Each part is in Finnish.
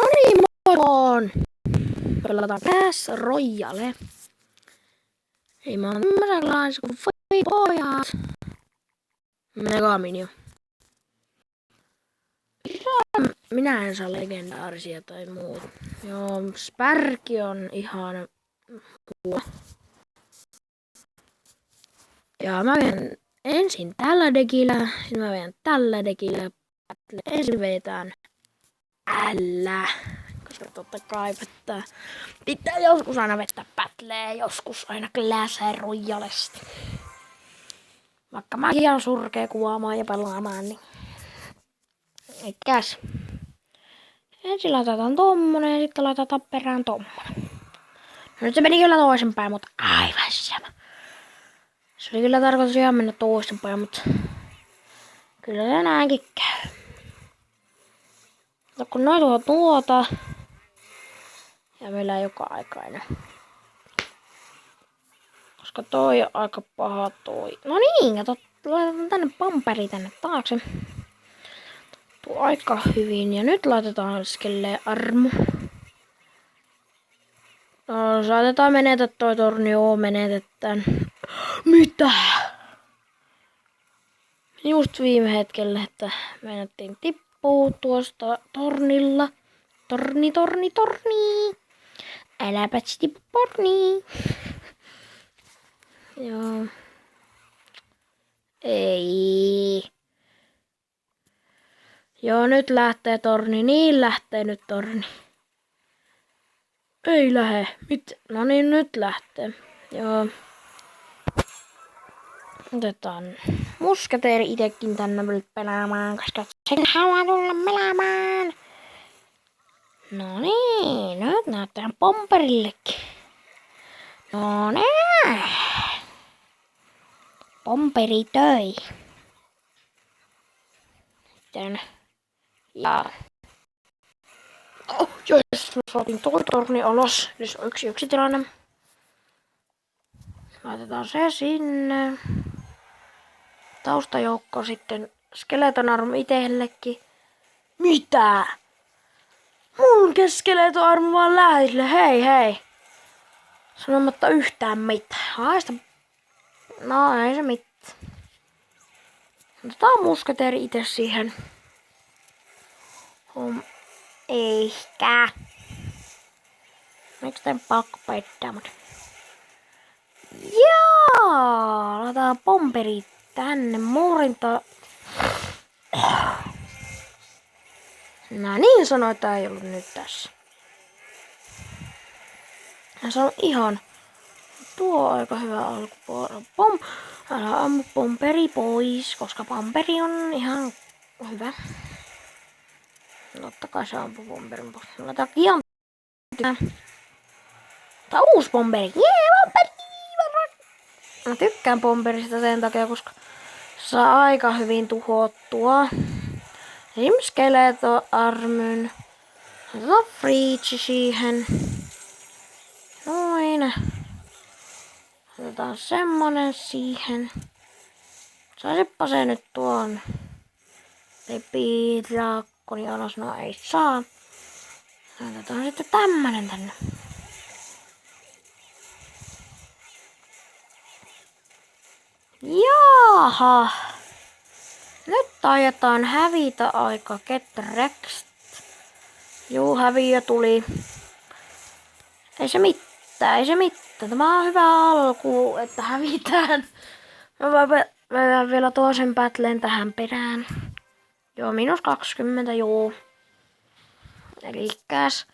No niin, moikon! Pelataan Clash Royale. Hei, mä oon tämmösen kuin voi pojat. Megaminio. Minä en saa legendaarisia tai muuta. Joo, Spärki on ihan huo. Ja mä vien ensin tällä dekillä, sitten mä vien tällä dekillä. Ensin vetään älä. Koska totta kai pitää joskus aina vetää pätlee, joskus aina Clash Royalesta. Vaikka mäkin on surkea kuvaamaan ja pelaamaan, niin eikäs. Ensin laitetaan tommonen ja sitten laitetaan perään tommonen. No nyt se meni kyllä toisinpäin, mutta aivan sama. Se oli kyllä tarkoitus ihan mennä toisinpäin, mutta kyllä se näinkin käy. No kun noin tuota ja meillä ei joka aikainen. Koska toi on aika paha toi. No niin, kato, laitetaan tänne pamperi tänne taakse. Tuo aika hyvin. Ja nyt laitetaan skelleen armu. No, saatetaan menetä toi torni. Joo, menetetään. Mitä? Just viime hetkellä, että meinattiin tippuu tuosta tornilla. Torni. Äläpäts tippu torni. Joo. Ei. Joo, nyt lähtee torni. Niin lähtee nyt torni. Ei lähe. No niin, nyt lähtee. Joo. Otetaan musketeeri itekin tänne pelaamaan, koska sen haluaa tulla pelaamaan. No niin, nyt näyttää pomperillekin. No niin. Pomperi töi. Sitten. Ja. Oh, jos saatiin toi torni alas. Nyt on yksi tilanne. Laitetaan se sinne. Taustajoukko sitten Skeleton Arm itellekin. Mitä? Mun Skeleton Arm vaan läheisille. Hei. Sanomatta yhtään mitään. Haista. No ei se mitään. Otetaan musketeeri itse siihen. Eikä. Miksi tän pakko peittää mut? Jaa! Laitetaan pomperi tänne muurinta. No niin sanoin, että ei ollut nyt tässä. Se on ihan. Tuo on aika hyvä alkupuolella. Älä ammu pomperi pois, koska pomperi on ihan hyvä. Totta kai se ampuu pomperin pois. Laitetaan kion. Tää uusi pomperi. Jee, pomperi! Mä tykkään pomperista sen takia, koska saa aika hyvin tuhottua. Esimerkiksi Skeleton Armyn. Otetaan Freechi siihen. Noin. Otetaan semmonen siihen. Saisippa se nyt tuon lepidrakoni alas. No ei saa. Otetaan sitten tämmönen tänne. Jaaha. Nyt ajetaan hävitä aika ketteräksi. Juu, häviö tuli. Ei se mitään. Tämä on hyvä alku, että hävitään. Mä vedän vielä toisen battlen tähän perään. Joo, -20, joo. Elikkäs.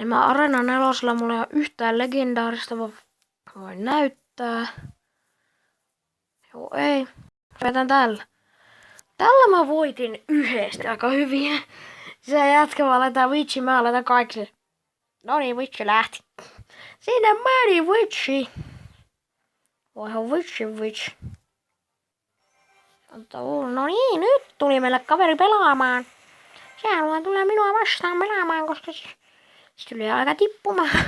Mä Arena 4, mulla ei ole yhtään legendaarista, voin näyttää. Joo, ei. Vedän tällä. Tällä mä voitin yhdesti aika hyvin. Se jätkä vaan laitetaan Witchi, mä laitan kaikille. No niin, Witchi lähti. Siinä meni Witchi. Voihan Witch. No niin, nyt tuli meille kaveri pelaamaan. Se haluaa tulla minua vastaan pelaamaan, koska se tuli aika tippumaan.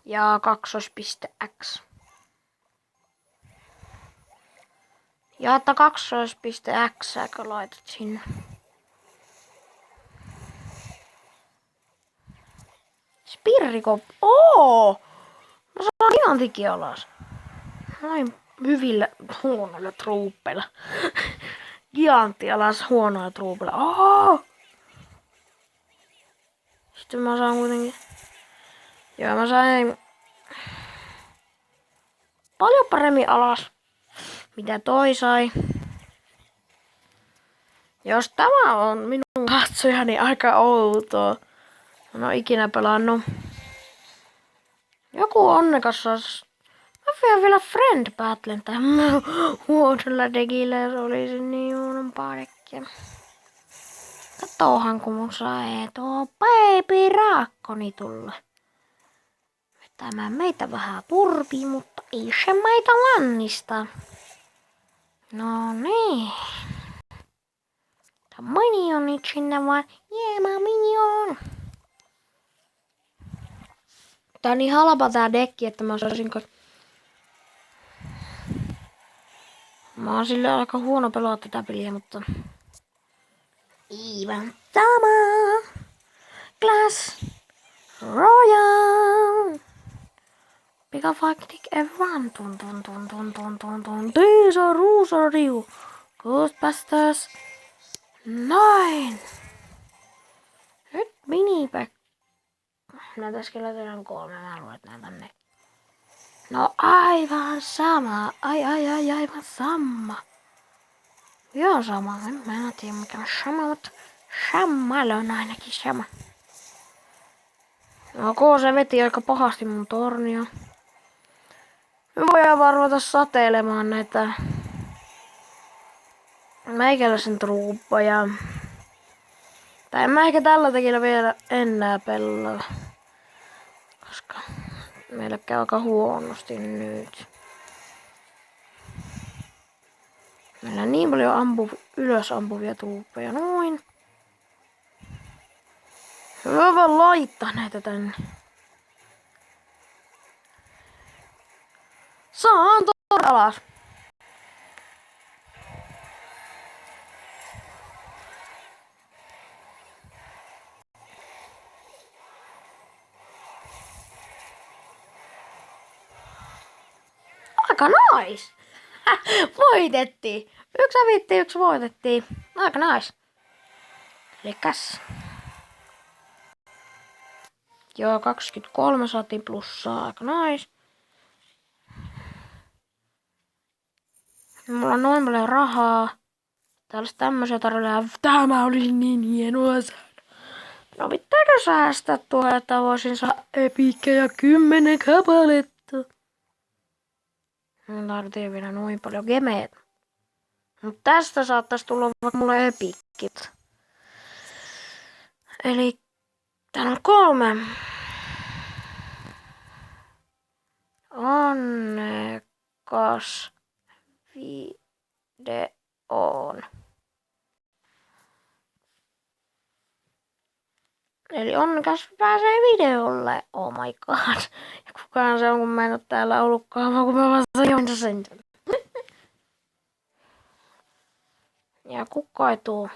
Ja 2.x. Ja että 2.x kun laitat sinne. Spirrikop. No saan gigantikin alas. Noin hyvillä huonoilla truuppeilla. Gigantti alas huonoilla truuppeilla. Sitten mä saan kuitenkin... Joo, mä sain... Paljon paremmin alas. Mitä toi sai. Jos tämä on minun katsojani aika outoa. En oo ikinä pelannut. Joku onnekas saas... Mä vien vielä Friend Battlen tähän huonolla dekillä, jos olisi niin huonompaa dekkiä. Katohan kun mun sai tuo Baby Raakkoni tulla. Vetämään meitä vähän turpiin, mutta ei se meitä lannista. No niin. Tää minionit sinne vaan. Jee, mä minion. Tää on niin halpa tää dekki, että mä saisinko... Mä oon sille aika huono pelaa tätä peliä, mutta... Even sama. Clash Royale. Pika Faktik everyone. Teesa Ruusariu. Ghostbusters 9. Nyt minipack. Näytäis kyllä teidän 3. Mä luulen, että näytän ne. No aivan sama. Aivan sama. Joo sama. Mä en tiedä mikä on sama, mutta samalla on ainakin sama. No se veti aika pahasti mun tornia. Me voidaan varvata sateilemaan näitä meikäläisen truuppoja. Tai en mä ehkä tällä tekillä vielä enää pelaa. Koska meillä käy aika huonosti nyt. Meillä on niin paljon ylös ampuvia truuppeja. Noin. Hyvä vaan laittaa näitä tänne. Saan tuoda alas. Aika nice. Voitettiin. 1 hävittiin, 1 voitettiin. Aika nice. Elikäs. Joo, 23 saatiin plussaa. Aika nice. Mulla on noin paljon rahaa. Täällä olisi tämmöisiä tarjolla. Tämä oli niin hienoa saada. No pitääkö säästää tuolla, että voisin saada epikkejä 10 kappaletta. Mä tarvitsen vielä noin paljon gemeitä. Mut tästä saattaisi tulla vaikka mulle epikkit. Eli täällä on 3. Onnekas videoon. Eli onnekas pääsee videolle. Oh my god. Ja kukaan se on, kun mä en oo täällä ollutkaan, vaan kun mä vasta join sen. Ja kuka ei tuu.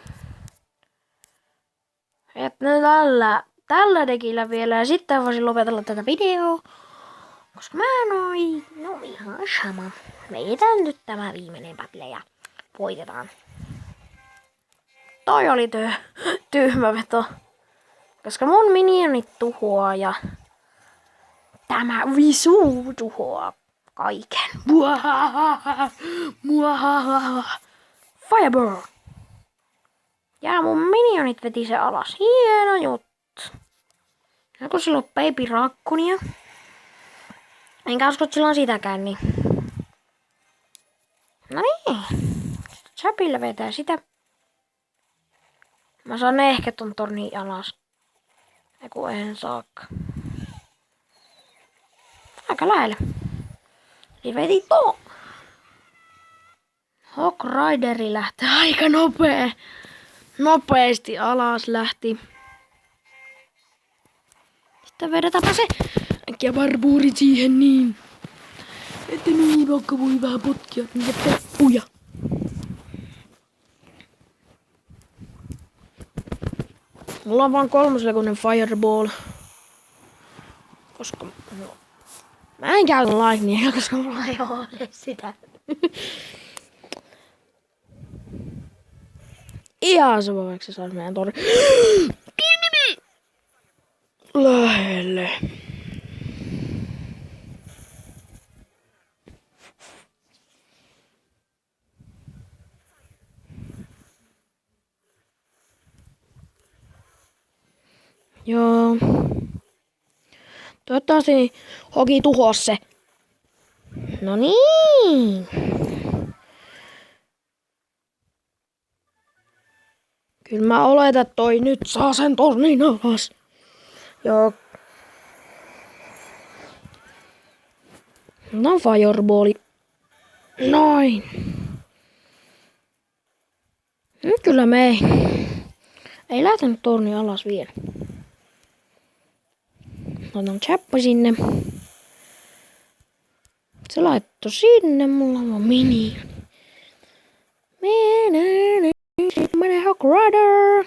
Että tällä dekillä vielä. Ja sitten voisin lopetella tätä videoa. Koska mä noin. No ihan sama. Vedetään nyt tämä viimeinen battle ja voitetaan. Toi oli tyhmä veto. Koska mun minionit tuhoaa ja tämä visu tuhoaa kaiken. Fireball! Ja mun minionit veti se alas. Hieno juttu. Ja kun sillä on Baby Racconia. Enkä usko, että sillä on sitäkään, niin... No niin. Chapilla vetää sitä. Mä saan ehkä ton tornin alas. Eiku en saakka. Aika lähellä. Eli veti tuo. Hawk Rideri lähti aika nopeasti alas lähti. Sitten vedetäänpä se. Äkkiä barbuuri siihen niin. Että niin vaikka voi vähän potkia niitä peppuja. Mulla on vaan 3 sekunnin fireball. Koska no, mä en käytä lightningia, koska mulla ei oo edes sitä. Ihan sama, vaikka se saas meidän torni. Lähelle. Joo. Toivottavasti Hoki tuhos se. No niin. Kyllä mä oletan, että toi nyt saa sen tornin alas. Joo. No fireballi. Noin. Nyt kyllä me ei lähtenyt torni alas vielä. Laitan chappa sinne. Se laittoi sinne, mulla on mini. Mene Hawk Rider.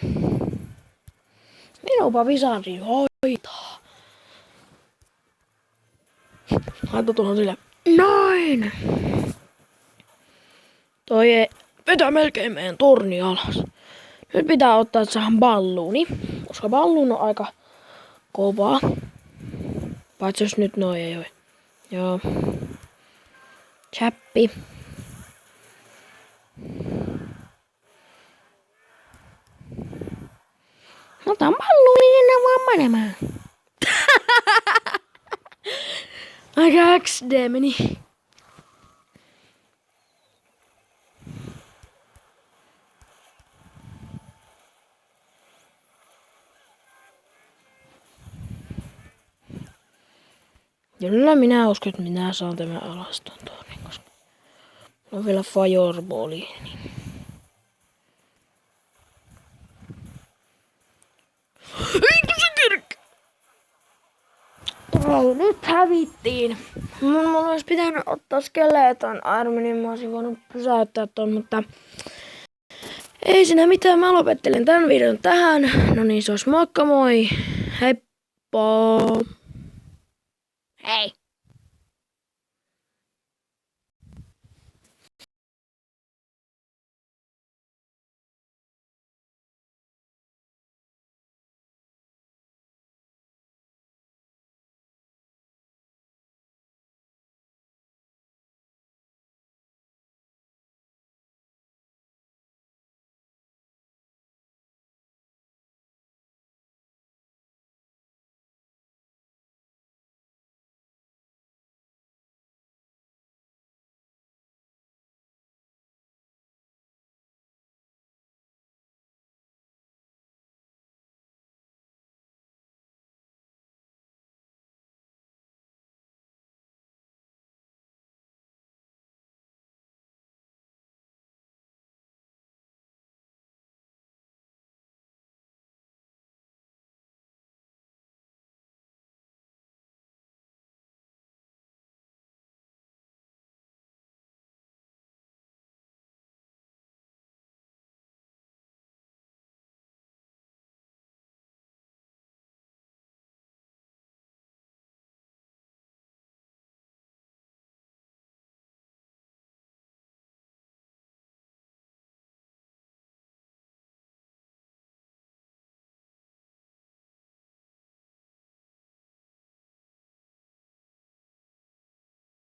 Minupa visari hoitaa. Laita tuohon sille. Noin. Toi vetää melkein meidän torni alas. Nyt pitää ottaa tähän balluuni. Koska balluun on aika kova. Paitsi jos nyt noi ei ole. Joo. Chappi. Otan balluuni sinne vaan menemään. Aika XD meni. Kyllä minä uskon, että minä saan tämän alas ton tornin, koska mulla on vielä fireballi. Eikö se kirkki? Nyt hävittiin. Mulla olisi pitänyt ottaa skeleton armi, niin mä olisin voinut pysäyttää ton, mutta ei siinä mitään. Mä lopettelen tän videon tähän. No niin, se olisi moikka moi. Heippa. Hei.